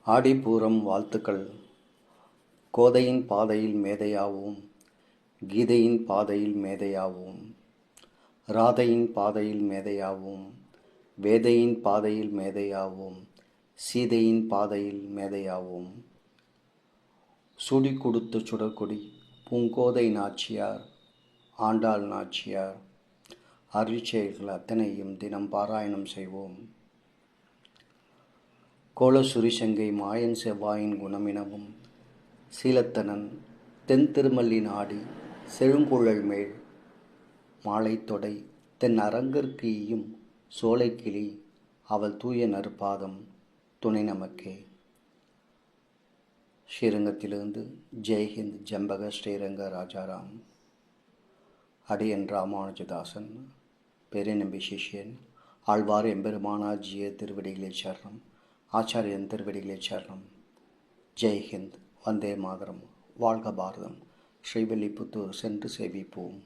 ஆடிப்பூரம் வாழ்த்துக்கள். கோதையின் பாதையில் மேதையாவோம், கீதையின் பாதையில் மேதையாவோம், ராதையின் பாதையில் மேதையாவோம், வேதையின் பாதையில் மேதையாவோம், சீதையின் பாதையில் மேதையாவோம். சுடி கொடுத்த சுடற்கொடி பூங்கோதை நாச்சியார், ஆண்டாள் நாச்சியார் அருட்செயல்கள் அத்தனையும் தினம் பாராயணம் செய்வோம். கோலசுரிசங்கை மாயன் செவ்வாயின் குணமினவும், சீலத்தனன் தென் திருமல்லி நாடி செழுங்குழல் மேல் மாலை தொடை தென் அரங்கற்கு ஈயும் சோலைக்கிளி அவள் தூய நற்பாதம் துணை நமக்கே. ஸ்ரீரங்கத்திலிருந்து ஜெய்ஹிந்த். ஜம்பக ஸ்ரீரங்க ராஜாராம். அடியன் ராமானுஜதாசன், பேரினம்பி சிஷ்யன், ஆழ்வார் எம்பெருமானார் ஜிய திருவடிகளை சரணம், ஆச்சாரியன் திருவடிகளை சரணம். ஜெய்ஹிந்த். வந்தே மாதரம். வாழ்க பாரதம். ஸ்ரீவில்லிபுத்தூர் சென்று சேவிப்போம்.